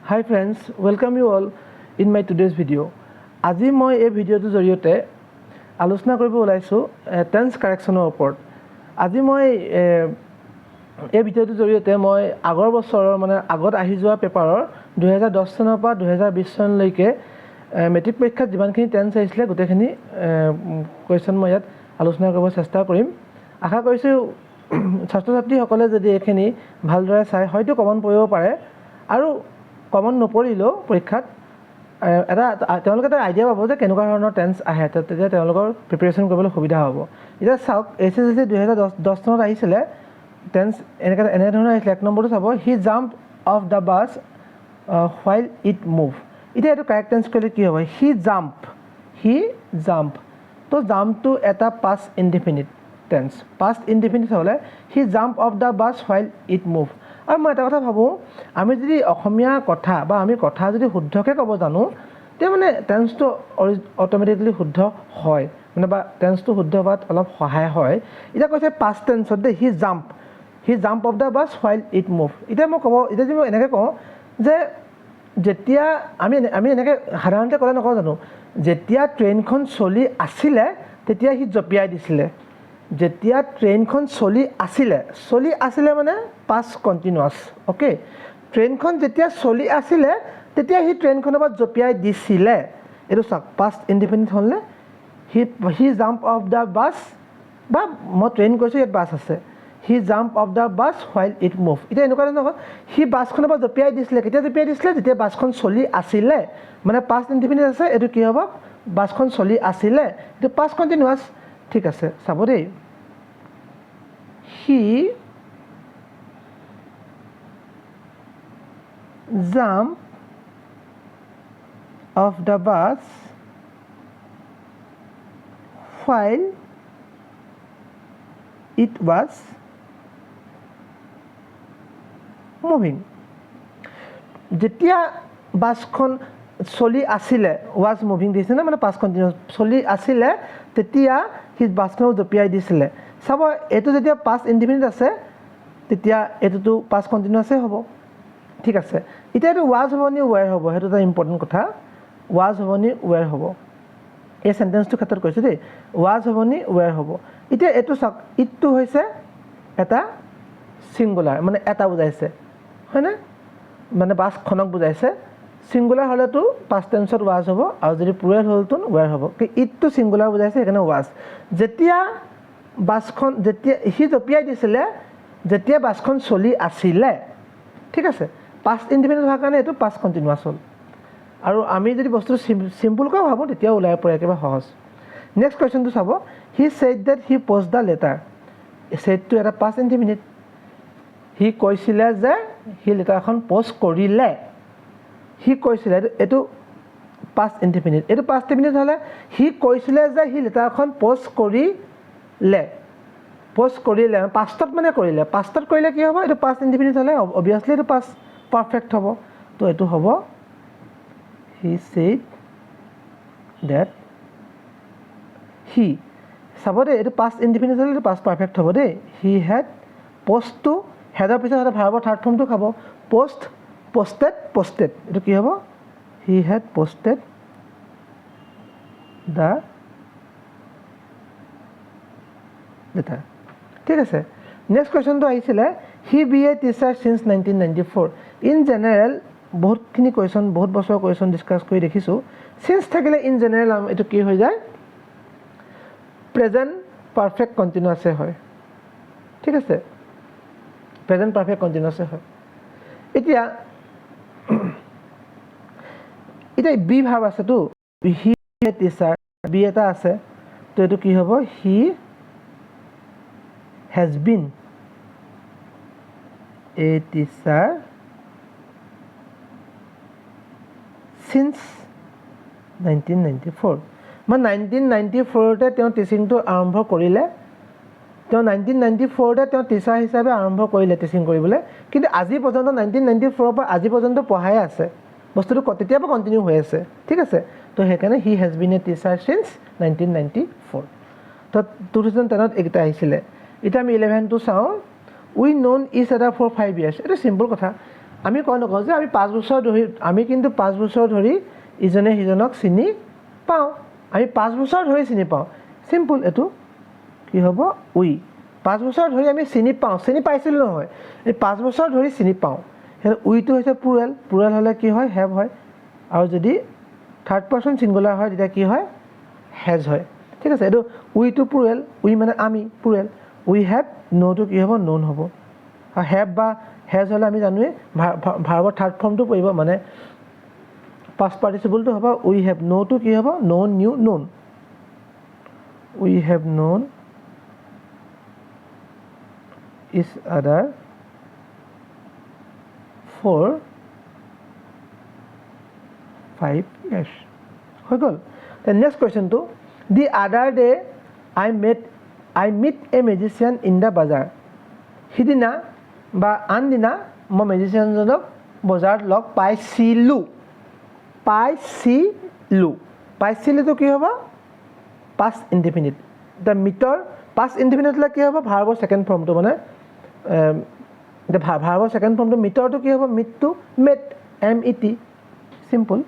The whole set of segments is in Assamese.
Hi friends, welcome you all in my today's video. আজি মই এই ভিডিঅ'টোৰ জৰিয়তে আলোচনা কৰিব ওলাইছোঁ টেন্স কাৰেকশ্যনৰ ওপৰত। আজি মই এই ভিডিঅ'টোৰ জৰিয়তে মই আগৰ বছৰৰ মানে আগত আহি যোৱা পেপাৰৰ 2010 চনৰ পৰা 2020 চনলৈকে মেট্ৰিক পৰীক্ষাত যিমানখিনি টেন্স আহিছিলে গোটেইখিনি কুৱেশ্যন মই ইয়াত আলোচনা কৰিব চেষ্টা কৰিম। আশা কৰিছোঁ ছাত্ৰ ছাত্ৰীসকলে যদি এইখিনি ভালদৰে চাই হয়তো কমন পৰিব পাৰে আৰু কমন নপৰিলেও পৰীক্ষাত তেওঁলোকে এটা আইডিয়া পাব যে কেনেকুৱা ধৰণৰ টেন্স আহে, তেতিয়া তেওঁলোকৰ প্ৰিপেৰেশ্যন কৰিবলৈ সুবিধা হ'ব। এতিয়া চাওক SSLC 2010 চনত আহিছিলে টেন্স এনেধৰণৰ আহিছিলে। 1 নম্বৰটো চাব, he jump off the bus while it move. এতিয়া এইটো কাৰেক্ট টেন্স কৰিলে কি হ'ব? হি জাম্প তো জাম্পটো এটা past indefinite tense. Past indefinite হ'লে he jump off the bus while it move. আৰু মই এটা কথা ভাবোঁ, আমি যদি অসমীয়া কথা বা আমি কথা যদি শুদ্ধকৈ ক'ব জানো তেতিয়া মানে টেন্সটো অট'মেটিকলি শুদ্ধ হয়, মানে বা টেন্সটো শুদ্ধ হোৱাত অলপ সহায় হয়। এতিয়া কৈছে পাষ্ট টেন্সত দেই, he jump off the bus while it move. এতিয়া যদি মই এনেকৈ কওঁ যে যেতিয়া আমি এনেকৈ সাধাৰণতে ক'লে নকওঁ জানো, যেতিয়া ট্ৰেইনখন চলি আছিলে তেতিয়া সি জঁপিয়াই দিছিলে। যেতিয়া ট্ৰেইনখন চলি আছিলে মানে পাষ্ট কণ্টিনিউৱাছ। অ'কে, ট্ৰেইনখন যেতিয়া চলি আছিলে তেতিয়া সি ট্ৰেইনখনৰ পৰা জঁপিয়াই দিছিলে। এইটো চাওক পাষ্ট ইনডিফিনিট হ'লনে? He jump off the bus, বা মই ট্ৰেইন কৈছোঁ ইয়াত বাছ আছে, he jump off the bus while it move. এতিয়া এনেকুৱা ধৰণৰ হ'ল সি বাছখনৰ পৰা জঁপিয়াই দিছিলে। কেতিয়া জঁপিয়াই দিছিলে? যেতিয়া বাছখন চলি আছিলে, মানে পাষ্ট ইনডিফিনিট আছে। এইটো কি হ'ব? বাছখন চলি আছিলে, এইটো পাষ্ট কণ্টিনিউৱাছ। ঠিক আছে, চাব দেই। He jump of the bus while it was moving. যেতিয়া বাছখন চলি আছিলে, was moving দিছে না, মানে পাষ্ট কণ্টিনিউৱাছ, চলি আছিলে তেতিয়া সি বাছখনক জঁপিয়াই দিছিলে। চাব, এইটো যেতিয়া পাষ্ট ইনডিফিনিট আছে তেতিয়া এইটোতো পাষ্ট কণ্টিনিউৱাছেই হ'ব। ঠিক আছে, এতিয়া এইটো ৱাজ হ'ব নি ৱেৰ হ'ব? সেইটো এটা ইম্পৰ্টেণ্ট কথা। ৱাজ হ'ব নি ৱেৰ হ'ব? এই চেণ্টেন্সটোৰ ক্ষেত্ৰত কৈছোঁ দেই, ৱাজ হ'ব নি ৱেৰ হ'ব? এতিয়া এইটো চাওক, ইটটো হৈছে এটা ছিংগুলাৰ, মানে এটা বুজাইছে, হয়নে? মানে বাছখনক বুজাইছে। ছিংগুলাৰ হ'লেতো পাষ্ট টেন্সত ৱাজ হ'ব, আৰু যদি প্লুৰেল হ'লতো ৱেৰ হ'ব। ইটটো ছিংগুলাৰ বুজাইছে, সেইকাৰণে ৱাজ। যেতিয়া সি জঁপিয়াই দিছিলে যেতিয়া বাছখন চলি আছিলে। ঠিক আছে, পাষ্ট ইনডিফিনিট হোৱাৰ কাৰণে এইটো পাষ্ট কণ্টিনিউৱাছ হ'ল। আৰু আমি যদি বস্তুটো চিম্পুলকৈ ভাবোঁ তেতিয়াও ওলাই পৰে, একেবাৰে সহজ। নেক্সট কুৱেশ্যনটো চাব, he said that he post the letter. ছেইডটো এটা পাষ্ট ইনডিফিনিট। সি কৈছিলে যে সি লেটাৰখন প'ষ্ট কৰিলে। সি কৈছিলে, এইটো পাষ্ট ইনডিফিনিট। এইটো পাষ্ট ইনডিফিনিট হ'লে সি কৈছিলে যে সি লেটাৰখন প'ষ্ট কৰিলে। পাষ্টত মানে কৰিলে। পাষ্টত কৰিলে কি হ'ব? এইটো পাষ্ট ইনডিফিনিট হ'লে অবভিয়াছলি এইটো পাষ্ট পাৰফেক্ট হ'ব। তো এইটো হ'ব হি ছেইড ডেট হি। চাব দেই, এইটো পাষ্ট ইনডিফিনিট হ'লে এইটো পাষ্ট পাৰফেক্ট হ'ব দেই। হি হেড, প'ষ্টটো হেডৰ পিছত এটা ভাৰ্বৰ থাৰ্ড ফৰ্মটো খাব। প'ষ্টেড। এইটো কি হ'ব? He had posted the letter. ঠিক আছে, নেক্সট কুৱেশ্যনটো আহিছিলে, he be a teacher since 1994। In general বহুতখিনি কুৱেশ্যন, বহুত বছৰৰ কুৱেশ্যন ডিছকাছ কৰি দেখিছোঁ। চিন্স থাকিলে ইন জেনেৰেল এইটো কি হৈ যায়? প্ৰেজেণ্ট পাৰফেক্ট কণ্টিনিউৱাছে হয়। ঠিক আছে, প্ৰেজেণ্ট পাৰফেক্ট কণ্টিনিউৱাছে হয়। এতিয়া বি ভাৰ্ব আছেতো, হি এ টিচাৰ, বি এটা আছে, তো এইটো কি হ'ব? হি has been a teacher since 1994। মানে 1994তে তেওঁ টিচিংটো আৰম্ভ কৰিলে। 1994তে তেওঁ টিচাৰ হিচাপে আৰম্ভ কৰিলে টিচিং কৰিবলৈ, কিন্তু আজি পৰ্যন্ত 1994ৰ পৰা আজি পৰ্যন্ত পঢ়াই আছে। বস্তুটো তেতিয়াৰ পৰা কণ্টিনিউ হৈ আছে। ঠিক আছে, তো সেইকাৰণে he has been A teacher since 1994। তো 2010ত এইকেইটা আহিছিলে। এতিয়া আমি 11টো চাওঁ, উই non each other for 5 years। এইটো চিম্পল কথা। আমি কওঁ নকওঁ যে আমি 5 বছৰ ধৰি আমি কিন্তু 5 বছৰ ধৰি ইজনে সিজনক চিনি পাওঁ আমি 5 বছৰ ধৰি চিনি পাওঁ সিম্পল এটো কি হ'ব উই 5 বছৰ ধৰি আমি চিনি পাইছিল নহয় এই 5 বছৰ ধৰি চিনি পাওঁ হেলে উইটো হৈছে প্লুৰেল হলে কি হয় হ্যাভ হয় আৰু যদি থাৰ্ড পাৰসন সিঙ্গুলাৰ হয় তেতিয়া কি হয় হ্যাজ হয় ঠিক আছে এটো উইটো প্লুৰেল উই মানে আমি প্লুৰেল উই হ্যাভ নোটো কি হ'ব নোন হ'ব আৰু হ্যাভ বা হ্যাজ হলে আমি জানোৱে ভাৰ্বৰ থাৰ্ড ফৰ্মটো পৰিব মানে past participle to hobo we have know to ki hobo known knew known we have known each other for 5 years hoy gol the next question to the other day I meet a magician in the bazaar hidina ba andina mo magician jonok bazar log paisilu পাইছিলো তো কি হ'ব past indefinite the meter past indefinite লা কি হ'ব ভাৰ্বৰ সেকেন্ড ফৰ্মটো মানে the ভাৰ্বৰ সেকেন্ড ফৰ্মটো meter তো কি হ'ব meet to met met simple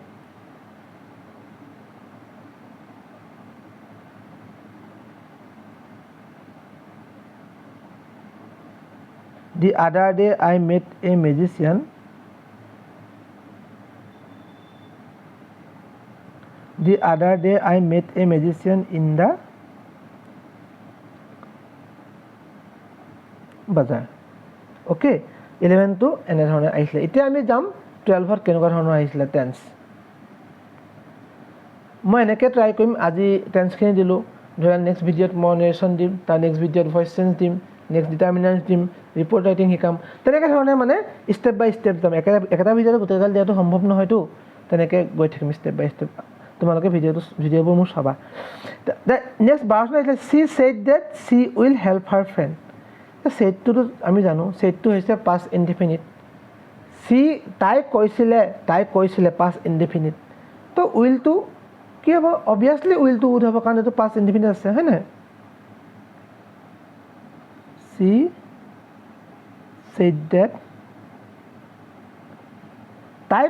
the other day I met a magician The other day I met a magician in the bazaar. Okay, 11 to এনে ধৰণে আহিছিলে এতিয়া আমি যাম 12 ৰ কেনেকুৱা ধৰণৰ আহিছিলে টেন্স মই এনেকৈ ট্ৰাই কৰিম আজি টেন্সখিনি দিলো ধৰা নেক্সট ভিডিঅ'ত মই নেৰেশ্যন দিম তাৰ নেক্সট ভিডিঅ'ত ভইচ চেঞ্জ দিম নেক্সট ডিটাৰমিনেন্টছ দিম ৰিপৰ্ট ৰাইটিং শিকাম তেনেকৈ ধৰণে মানে ষ্টেপ বাই ষ্টেপ যাম একেটা ভিডিঅ'ত গোটেইগাল দিয়াটো সম্ভৱ নহয়তো তেনেকৈ গৈ থাকিম ষ্টেপ বাই ষ্টেপ তোমালোকে ভিডিঅ'বোৰ মোৰ চাবা the next version is she said that she will help her friend the said to আমি জানো said to হৈছে past indefinite she তাই কৈছিলে past indefinite তো will to কি হ'ব obviously will to would হ'ব কাৰণ এটো past indefinite আছে হয় না she said that তাই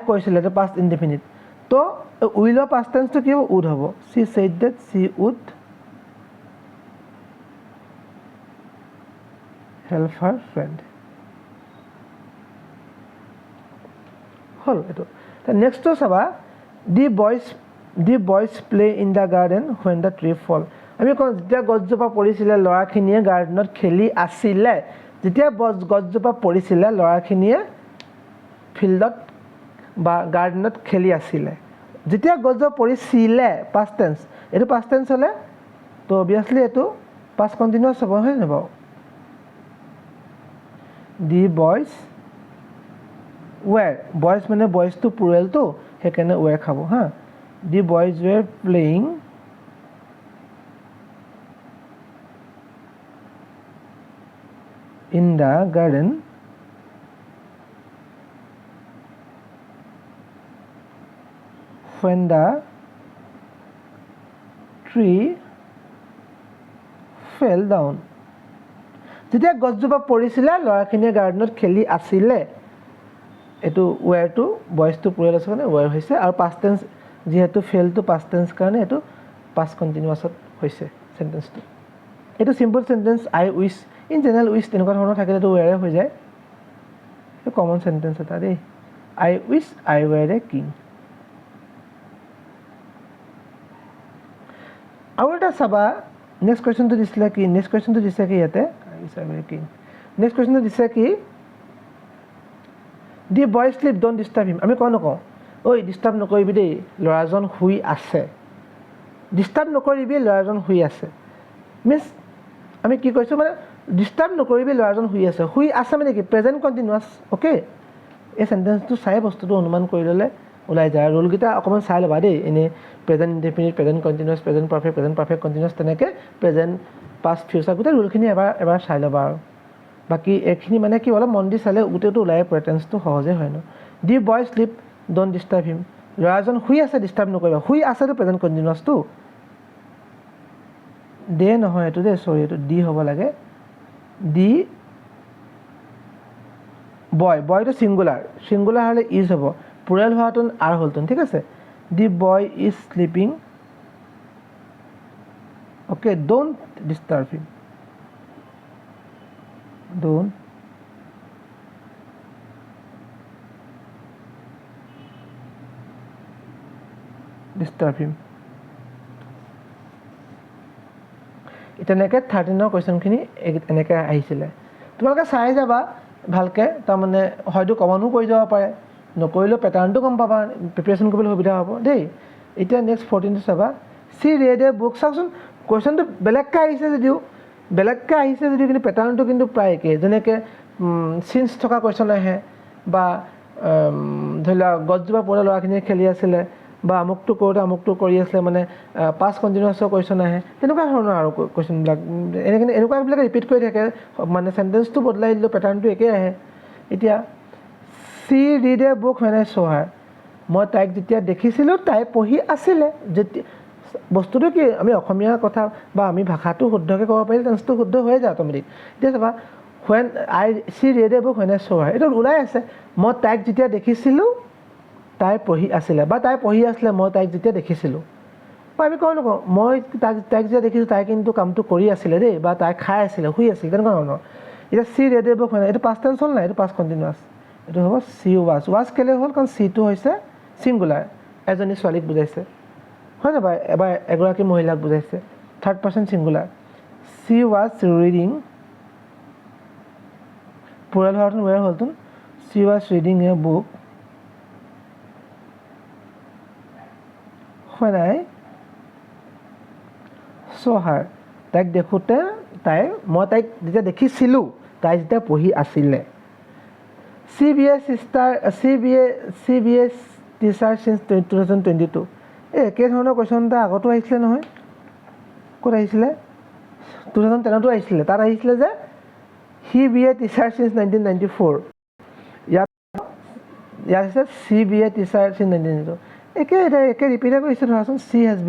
কৈছিলে the past indefinite তো will of past tense to কি would হ'ব she said that she would help her friend হল এটো the next to চাবা the boys play in the garden when the tree fall আমি কোন যেতিয়া গছজোপা পৰিছিলে লৰাখিনিয়ে গাৰ্ডেনত খেলি আছিল যেতিয়া গছজোপা পৰিছিলে লৰাখিনিয়ে ফিল্ডত বা গাৰ্ডেনত খেলি আছিল যেতিয়া গছজোপা পৰিছিলে past tense এটো past tense হলে তো obviously এটো past continuous হ'ব হয় না বাও the boys were boys মানে boys to plural তো হেকানে were খাব হা the boys were playing in the garden when the tree fell down যেতিয়া গছজোপা পৰিছিলে লৰাখিনিয়ে গাৰ্ডেনত খেলি আছিল এটো were to boys to plural আছে মানে were হৈছে আৰু past tense যেহেতু fell to past tense কাৰণে এটো past continuous হৈছে সেন্টেন্সটো এটো simple sentence I wish in general wish তেনেকুৱা ধৰণৰ থাকিলে তো were হৈ যায় এটো কমন সেন্টেন্স এটা দেই I wish I were a king আৰু এটা চাবা নেক্সট কোৱেশ্চন তো দিছিলে কি নেক্সট কোৱেশ্চন তো দিছে কি ইয়াতে I wish I were a king next question তো দিছে কি the boy sleep don't disturb him আমি কোন নকওঁ ওই ডিস্টার্ব নকৰিবি দেই লৰাজন শুই আছে ডিস্টাৰ্ব নকৰিবি লৰাজন শুই আছে মিন্স আমি কি কৈছো মানে ডিস্টাৰ্ব নকৰিবি লৰাজন শুই আছে মানে কি প্ৰেজেন্ট কন্টিনিউয়াস ওকে এই সেন্টেন্সটো চাই বস্তুটো অনুমান কৰি ললে ওলাই যায় ৰুল গিটা অকমান চাই লবা দেই এনে present indefinite present continuous present perfect continuous তেনেকে প্ৰেজেন্ট পাস্ট ফিউচাৰ গুটা ৰুলখিনি এবাৰ চাই লবা আৰু বাকি এখিনি মানে কি অলপ মন দি চালে উটেটো ওলাই প্ৰেটেন্সটো সহজে হয় ন দি বয় স্লিপ ডোন্ট ডিস্টাৰ্ব হিম লৰাজন শুই আছে ডিস্টাৰ্ব নকৰিবা শুই আছে তো প্ৰেজেন্ট কন্টিনিউয়াস তো দে নহয় এটো দে সৰি এটো ডি হ'ব লাগে দি বয়টো সিঙ্গুলাৰ হলে ইজ হ'ব প্লুৰাল হোৱাটোন আর হলটোন ঠিক আছে the boy is sleeping okay don't disturb him don't disturb him ইতেনেকে 13 কোৱেশ্চনখিনি এনেকে আহিছিলে তোমালোকে চাই যাবা ভালকে তাৰ মানে হয়তো কমনো কৰি যাব পাৰে নকৰিলেও পেটাৰ্নটো গম পাবা প্ৰিপাৰেচন কৰিবলৈ সুবিধা হ'ব দেই এতিয়া নেক্সট 14 টো চাবা সি ৰেড এ বুক চাওকচোন কোৱেশ্চনটো বেলেগকৈ আহিছে যদিও কিন্তু পেটাৰ্নটো কিন্তু প্ৰায় একে যেনেকে সিন্স থকা কোৱেশ্চন আহে বা ধৰি লোৱা গছজোপা পৰা ল'ৰাখিনিয়ে খেলি আছিলে বা আমুকটো কৰোঁতে আমুকটো কৰি আছিলে মানে পাষ্ট কণ্টিনিউৱাছৰ কুৱেশ্যন আহে তেনেকুৱা ধৰণৰ আৰু কুৱেশ্যনবিলাক এনেকুৱাবিলাক ৰিপিট কৰি থাকে মানে চেণ্টেন্সটো বদলাই দিলেও পেটাৰ্ণটো একেই আহে এতিয়া she read a book when I saw her মই তাইক যেতিয়া দেখিছিলোঁ তাই পঢ়ি আছিলে যেতিয়া বস্তুটো কি আমি অসমীয়া কথা বা আমি ভাষাটো শুদ্ধকৈ ক'ব পাৰিলে টেন্সটো শুদ্ধ হৈ যায় অট'মেটিক এতিয়া চাবা when she read a book when I saw her এইটো ওলাই আছে মই তাইক যেতিয়া দেখিছিলোঁ তাই পঢ়ি আছিলে বা তাই পঢ়ি আছিলে মই তাইক যেতিয়া দেখিছিলোঁ বা আমি কওঁ নকওঁ মই তাইক যেতিয়া দেখিছোঁ তাই কিন্তু কামটো কৰি আছিলে দেই বা তাই খাই আছিলে শুই আছিলে তেনেকুৱা ধৰণৰ এতিয়া চি ৰেড এ বুক এইটো পাষ্ট টেন্স হ'ল নাই এইটো পাষ্ট কণ্টিনিউৱাছ এইটো হ'ব চি ৱাজ কেলৈ হ'ল কাৰণ চিটো হৈছে ছিংগুলাৰ এজনী ছোৱালীক বুজাইছে হয় নাই বাৰু এবাৰ এগৰাকী মহিলাক বুজাইছে third person singular she was reading plural হোৱাটোন ৱেৰ হ'লটোন she was reading a book when I saw her তাইক দেখোঁতে মই তাইক যেতিয়া দেখিছিলোঁ তাই যেতিয়া পঢ়ি আছিলে she be a teacher since 2022 এই একেধৰণৰ কুৱেশ্যন এটা আগতো আহিছিলে নহয় ক'ত আহিছিলে 2010তো আহিছিলে তাত আহিছিলে যে he be a teacher since 1994 ইয়াত হৈছে she be a teacher since 1992 একে ৰিপিটে কৰিছে ধৰাচোন she has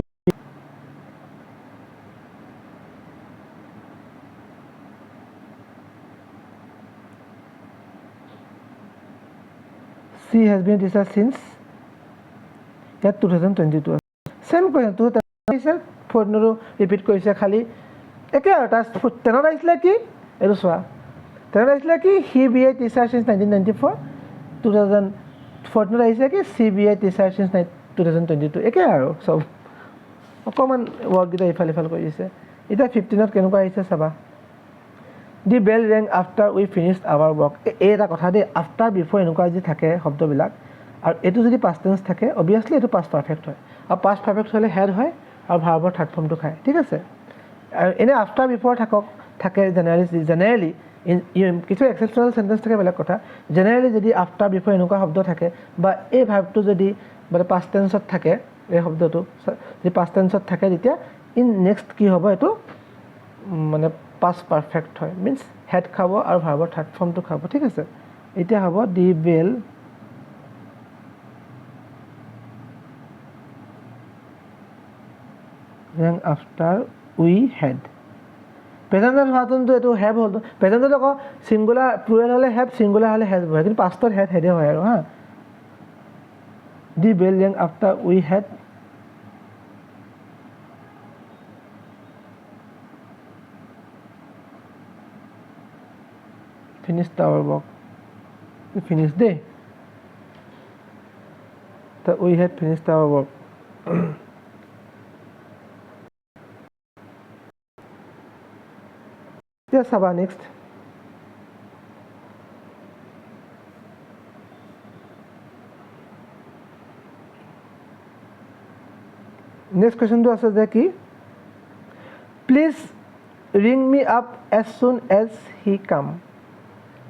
been teacher since ইয়াত 2022 চেম কুৱেশ্যন আহিছে 14ৰো ৰিপিট কৰিছে খালি একে আৰু তাৰ 10ত আহিছিলে কি এইটো চোৱা 10ত আহিছিলে কি he be a teacher since 1994 2014ত আহিছে কি she be a teacher since 2022 একে আৰু চব অকণমান ৱৰ্ককেইটা ইফাল সিফাল কৰি দিছে এতিয়া 15ত কেনেকুৱা আহিছে চাবা the bell rang after we finished our work এই এটা কথা দেই আফটাৰ বিফৰ এনেকুৱা যি থাকে শব্দবিলাক আৰু এইটো যদি পাষ্ট টেন্স থাকে অবভিয়াছলি এইটো পাষ্ট পাৰফেক্ট হয় আৰু পাষ্ট পাৰফেক্ট হ'লে হেড হয় আৰু ভাৰ্বৰ থাৰ্ড ফৰ্মটো খায় ঠিক আছে আৰু এনে আফটাৰ বিফৰ থাকে জেনেৰেলি কিছু এক্সেপশ্যনেল চেণ্টেন্স থাকে বেলেগ কথা জেনেৰেলি যদি আফটাৰ বিফৰ এনেকুৱা শব্দ থাকে বা এই ভাৰ্বটো যদি মানে পাষ্ট টেন্সত থাকে এই শব্দটো যদি পাষ্ট টেন্সত থাকে তেতিয়া ইন নেক্সট কি হ'ব এইটো মানে পাষ্ট পাৰফেক্ট হয় মিনছ হেড খাব আৰু ভাৰ্বৰ থাৰ্ড ফৰ্মটো খাব ঠিক আছে এতিয়া হ'ব দি bell rang after we head প্ৰেজেণ্টত হোৱাটোতো এইটো হেভ হ'ল প্ৰেজেণ্টত আকৌ ছিংগুলাৰ প্লুৰেল হ'লে হেভ ছিংগুলাৰ হ'লে হেড হয় কিন্তু পাষ্টত হেডে হয় আৰু হা the bell rang after we had finished our work we finished day that we had finished our work yes Sabah next question to আছে যে কি please ring me up as soon as he come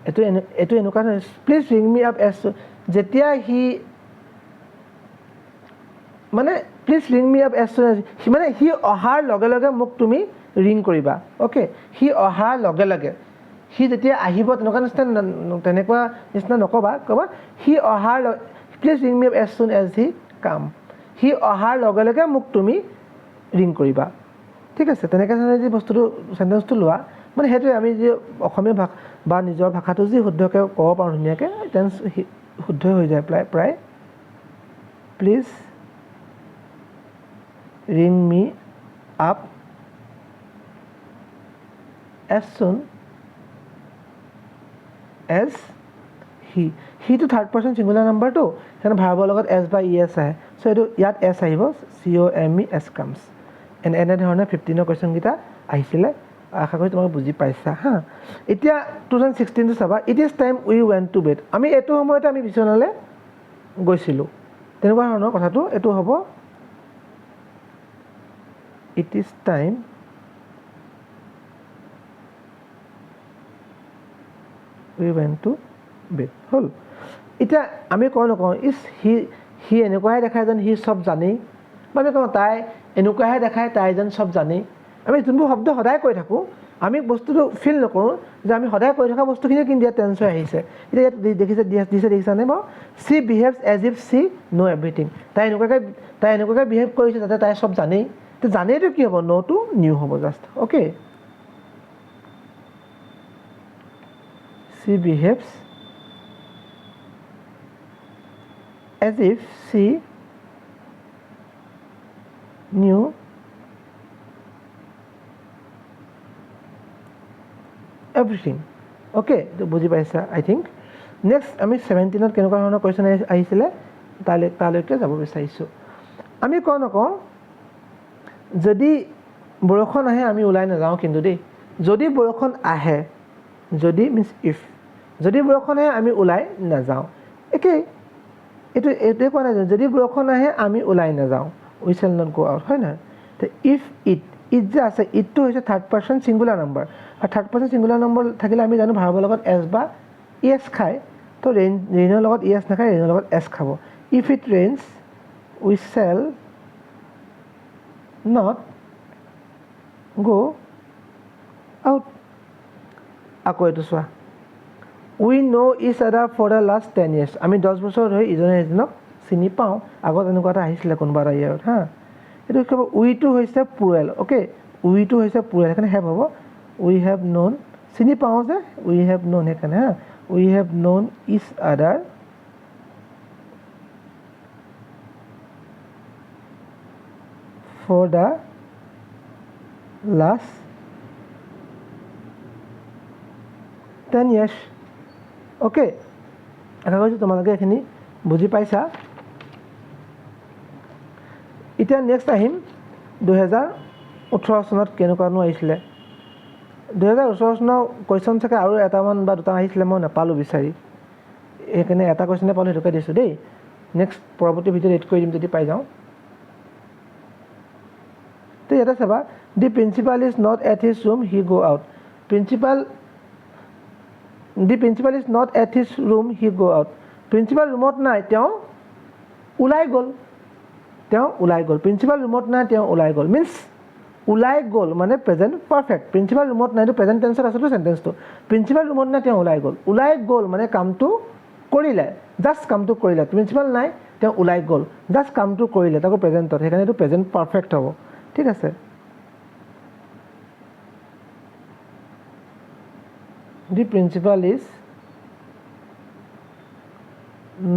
এইটো এনেকুৱা please ring me up as যেতিয়া হি মানে please ring me up as মানে হি অহাৰ লগে লগে মোক তুমি ৰিং কৰিবা অ'কে হি অহাৰ লগে লগে হি যেতিয়া আহিব তেনেকুৱা নিচিনা নক'বা হি অহাৰ please ring me up as soon as he come he অহাৰ লগে লগে মোক তুমি ৰিং কৰিবা ঠিক আছে তেনেকৈ ধৰণে যি বস্তুটো চেণ্টেন্সটো লোৱা মানে সেইটোৱে আমি যি অসমীয়া বা নিজৰ ভাষাটো যি শুদ্ধকৈ ক'ব পাৰোঁ ধুনীয়াকৈ টেন্স শুদ্ধ হৈ যায় প্ৰায় please ring me up as soon as হিটো থাৰ্ড পাৰ্চন ছিংগুলাৰ নাম্বাৰটো সেইকাৰণে ভাৰ্বৰ লগত এছ বা ই এছ আহে চ' এইটো ইয়াত এছ আহিব COMES কামছ এনেধৰণে 15ৰ কুৱেশ্যনকেইটা আহিছিলে আশা কৰি তোমালোকে বুজি পাইছা হা এতিয়া 2016টো চাবা it is time we went to bed আমি এইটো সময়তে আমি বিচনালৈ গৈছিলোঁ তেনেকুৱা ধৰণৰ কথাটো এইটো হ'ব it is time we went to bed হ'ল এতিয়া আমি কওঁ নকওঁ সি এনেকুৱাহে দেখায় যেন সি চব জানেই বা আমি কওঁ তাই এনেকুৱাহে দেখায় তাই যেন চব জানেই আমি যোনবোৰ শব্দ সদায় কৈ থাকোঁ আমি বস্তুটো ফিল নকৰোঁ যে আমি সদায় কৈ থকা বস্তুখিনি কিন্তু ইয়াত টেন্স হৈ আহিছে এতিয়া ইয়াত দেখিছানে বাৰু she behaves as if she knows' everything তাই এনেকুৱাকৈ বিহেভ কৰিছে যাতে তাই চব জানেই তো জানেইতো কি হ'ব ন'টো নিউ হ'ব just okay she behaves as if she knew everything okay তো বুজি পাইছা আই থিংক নেক্সট আমি 17ত কেনেকুৱা ধৰণৰ কুৱেশ্যন আহিছিলে তালৈকে যাব বিচাৰিছোঁ আমি কওঁ নকওঁ যদি বৰষুণ আহে আমি ওলাই নাযাওঁ কিন্তু দেই যদি বৰষুণ আহে যদি মিনছ ইফ যদি বৰষুণ আহে আমি ওলাই নাযাওঁ একেই এইটোৱে কোৱা নাই যদি বৰষুণ আহে আমি ওলাই নাযাওঁ উই শ্বেল নট গ' আউট হয় নহয় তো ইফ ইট যে আছে ইটটো হৈছে থাৰ্ড পাৰ্চন ছিংগুলাৰ নম্বৰ আৰু থাৰ্ড পাৰ্চন ছিংগুলাৰ নম্বৰ থাকিলে আমি জানো ভাৰ্বৰ লগত এছ বা ইয়েছ খায় তো ৰেইনৰ লগত ইয়েছ নাখায় ৰেইনৰ লগত এছ খাব if it rains we shell not গ' আউট আকৌ এইটো চোৱা উই ন' ইচ other for the last 10 years আমি 10 বছৰ ধৰি ইজনে সিজনক চিনি পাওঁ আগত এনেকুৱা এটা আহিছিলে কোনোবা এটা ইয়াৰত হা এইটো কি হ'ব উইটো হৈছে প্লুৰেল অ'কে উইটো হৈছে প্লুৰেল সেইকাৰণে হেভ হ'ব উই হেভ ন'ন চিনি পাওঁ যে উই হেভ ন'ন সেইকাৰণে হা উই have known each other for the last 10 years okay আশা কৰিছোঁ তোমালোকে এইখিনি বুজি পাইছা এতিয়া নেক্সট আহিম 2018 চনত কেনেকুৱানো আহিছিলে 2018 চনৰ কুৱেশ্যন চাগে আৰু এটামান বা দুটা আহিছিলে মই নাপালোঁ বিচাৰি সেইকাৰণে এটা কুৱেশ্যনে পালোঁ সেইটোকে দিছোঁ দেই নেক্সট পৰৱৰ্তী ভিডিঅ'ত এড কৰি দিম যদি পাই যাওঁ তো ইয়াতে চাবা the principal is not at his room he go' out principal is not at his room he go' out principal ৰুমত নাই তেওঁ ওলাই গ'ল প্ৰিন্সিপাল ৰুমত নাই তেওঁ ওলাই গ'ল মিনছ ওলাই গ'ল মানে প্ৰেজেণ্ট পাৰফেক্ট প্ৰিন্সিপাল ৰুমত নাইতো প্ৰেজেণ্ট টেন্সত আছেতো চেণ্টেন্সটো প্ৰিন্সিপাল ৰুমত নাই তেওঁ ওলাই গ'ল মানে কামটো কৰিলে জাষ্ট কামটো কৰিলে প্ৰিন্সিপাল নাই তেওঁ ওলাই গ'ল জাষ্ট কামটো কৰিলে তাকো প্ৰেজেণ্টত সেইকাৰণে এইটো প্ৰেজেণ্ট পাৰফেক্ট হ'ব ঠিক আছে The principal is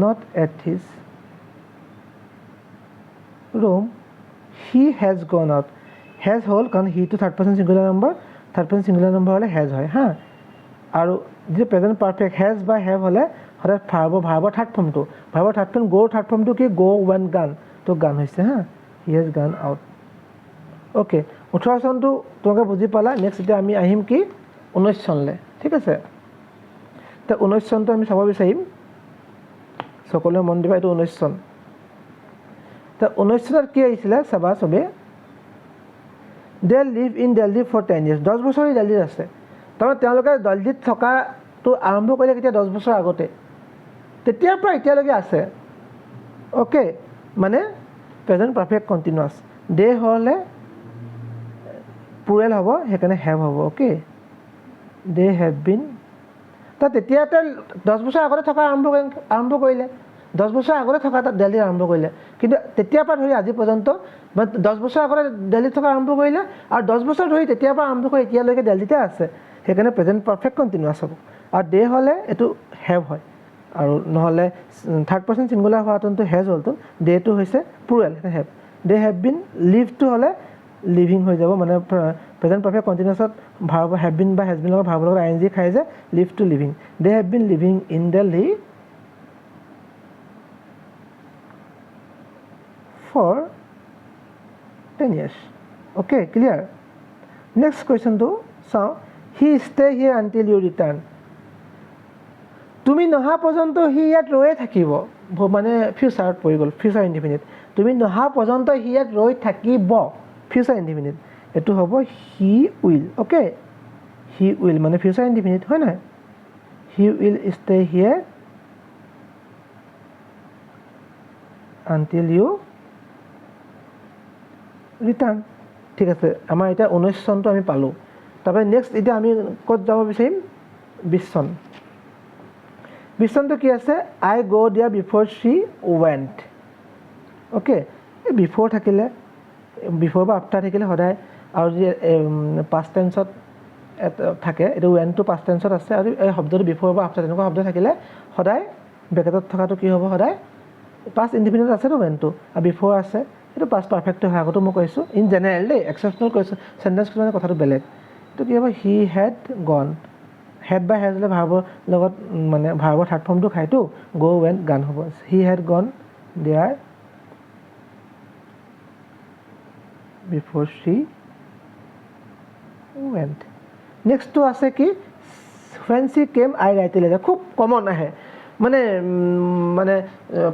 not at his room. He has gone out. Has হ'ল কাৰণ he to third person singular number হ'লে has হয় হা আৰু যি প্ৰেজেণ্ট পাৰফেক্ট has বা have হ'লে সদায় ভাৰ্বৰ থাৰ্ড ফৰ্মটো ভাৰ্বৰ থাৰ্ড ফৰ্ম go থাৰ্ড ফৰ্মটো কি go went gone তো গান হৈছে হা he has gone out okay 18 চনটো তোমালোকে বুজি পালা নেক্সট এতিয়া আমি আহিম কি 19 চনলৈ ঠিক আছে তো 19 চনটো আমি চাব বিচাৰিম সকলোৱে মন দিবা এইটো 19 চন তো 19 চনত কি আহিছিলে চাবা চবে they live in Delhi for 10 years 10 বছৰ দিল্লীত আছে তাৰমানে তেওঁলোকে দিল্লীত থকাটো আৰম্ভ কৰিলে কেতিয়া 10 বছৰ আগতে তেতিয়াৰ পৰা এতিয়ালৈকে আছে অ'কে মানে প্ৰেজেণ্ট পাৰফেক্ট কণ্টিনিউৱাছ দে হ'লে প্লুৰেল হ'ব সেইকাৰণে হেভ হ'ব অ'কে দে হেভ বিন তাত তেতিয়াতে 10 বছৰ আগতে থকা আৰম্ভ কৰিলে 10 বছৰ আগতে থকা তাত দিল্লীত আৰম্ভ কৰিলে কিন্তু তেতিয়াৰ পৰা ধৰি আজি পৰ্যন্ত 10 বছৰ আগতে দিল্লীত থকা আৰম্ভ কৰিলে আৰু 10 বছৰ ধৰি তেতিয়াৰ পৰা আৰম্ভ কৰি এতিয়ালৈকে দিল্লীতে আছে সেইকাৰণে প্ৰেজেণ্ট পাৰফেক্ট কণ্টিনিউৱাছ হ'ব আৰু দে হ'লে এইটো হেভ হয় আৰু নহ'লে থাৰ্ড পাৰ্চন ছিংগুলাৰ হোৱাটো হেজ হ'লতো দেটো হৈছে প্লুৰেল সেইটো হেভ দে হেভ বিন লিভটো হ'লে লিভিং হৈ যাব মানে প্ৰেজেণ্ট পাৰফেক্ট কণ্টিনিউছত ভাৰ্ব হেভ বিন বা হেজ বিন লগত ভাৰ্বৰ লগত আইএনজি খাই যে live to living they have been living in Delhi for 10 years. Okay, clear? Next question to so he stay here until you return. তুমি নহা পৰ্যন্ত সি ইয়াত ৰৈ থাকিব মানে ফিউচাৰত পৰি গ'ল ফিউচাৰ ইনডিফিনিট তুমি নহা পৰ্যন্ত সি ইয়াত ৰৈ থাকিব ফিউচাৰ ইনডিফিনিট এইটো হ'ব he will okay he will মানে ফিউচাৰ ইনডিফিনিট হয় নহয় he will stay here until you return ঠিক আছে আমাৰ এতিয়া 19 চনটো আমি পালোঁ তাৰপৰা নেক্সট এতিয়া আমি ক'ত যাব বিচাৰিম 20 চন 20 চনটো কি আছে আই গ' দিয়াৰ বিফ'ৰ শ্বি ৱেণ্ট অ'কে এই বিফ'ৰ থাকিলে বিফ'ৰ বা আফটাৰ থাকিলে সদায় আৰু যি পাষ্ট টেন্সত থাকে এইটো ৱেণ্টটো পাষ্ট টেন্সত আছে আৰু এই শব্দটো বিফ'ৰ বা আফটাৰ তেনেকুৱা শব্দ থাকিলে সদায় ব্ৰেকেটত থকাটো কি হ'ব সদায় পাষ্ট ইনডিফিনিট আছেতো ৱেণ্টটো আৰু বিফ'ৰ আছে এইটো পাষ্ট পাৰফেক্ট হয় আগতো মই কৈছোঁ ইন জেনেৰেল দেই এক্সেপশ্যনেল কৈছোঁ চেণ্টেন্স কিছুমানে কথাটো বেলেগ এইটো কি হ'ব হি হেড গন হেড বা হেজ হ'লে ভাৰ্বৰ লগত মানে ভাৰ্বৰ থাৰ্ড ফৰ্মটো খায়তো গ' ৱেণ্ট গান হ'ব হি হেড গন দেয়াৰ বিফ'ৰ শ্বি ৱেণ্ট নেক্সটটো আছে কি when Shi chemo I right letter খুব কমন আহে মানে মানে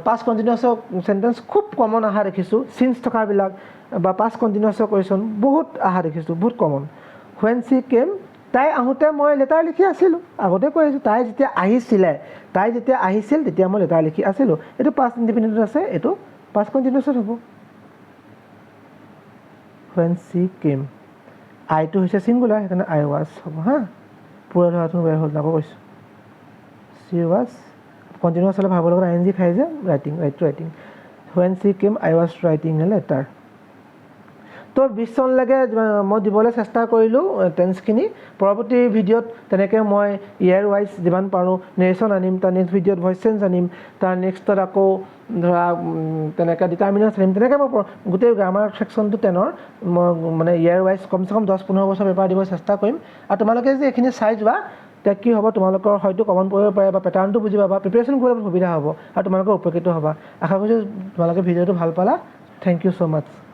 পাষ্ট কণ্টিনিউৱাছৰ চেণ্টেন্স খুব কমন অহা দেখিছোঁ চিন্স থকাবিলাক বা পাষ্ট কণ্টিনিউৱাছৰ কুৱেশ্যন বহুত অহা দেখিছোঁ বহুত কমন ৱেন শ্বি কেম তাই আহোঁতে মই লেটাৰ লিখি আছিলোঁ আগতে কৈ আছোঁ তাই যেতিয়া আহিছিল তেতিয়া মই লেটাৰ লিখি আছিলোঁ এইটো পাষ্ট ইনডিফিনিটত আছে এইটো পাষ্ট কণ্টিনিউৱাছত হ'ব ৱেন শ্বি কেম আইটো হৈছে ছিংগুলাৰ সেইকাৰণে আই ৱাজ হ'ব হা পুৰা ধৰাটো বেয়া হ'ল আকৌ কৈছোঁ চি ৱাজ কণ্টিনিউৱাছ হ'লে ভাৰ্বৰ লগত আইএনজি খাই যে writing when Shi chemo I was writing a letter তো 20 চনলৈকে মই দিবলৈ চেষ্টা কৰিলোঁ টেন্সখিনি পৰৱৰ্তী ভিডিঅ'ত তেনেকৈ মই ইয়েৰ ৱাইজ যিমান পাৰোঁ নেৰেশ্যন আনিম তাৰ নেক্সট ভিডিঅ'ত ভইচ চেঞ্জ আনিম তাৰ নেক্সটত আকৌ ধৰা তেনেকৈ ডিটাৰমিনাৰ্ছ আনিম তেনেকৈ মই গোটেই গ্ৰামাৰ ছেকশ্যনটো 10ৰ মই মানে ইয়েৰ ৱাইজ কমচে কম 10-15 বছৰ পেপাৰ দিব চেষ্টা কৰিম আৰু তোমালোকে যে এইখিনি চাই যোৱা তেতিয়া কি হ'ব তোমালোকৰ হয়তো কমন পৰিব পাৰে বা পেটাৰ্ণটো বুজি পাবা প্ৰিপেৰেশ্যন কৰিবলৈ সুবিধা হ'ব আৰু তোমালোকৰ উপকৃত হ'বা আশা কৰিছোঁ তোমালোকে ভিডিঅ'টো ভাল পালা থেংক ইউ ছ' মাছ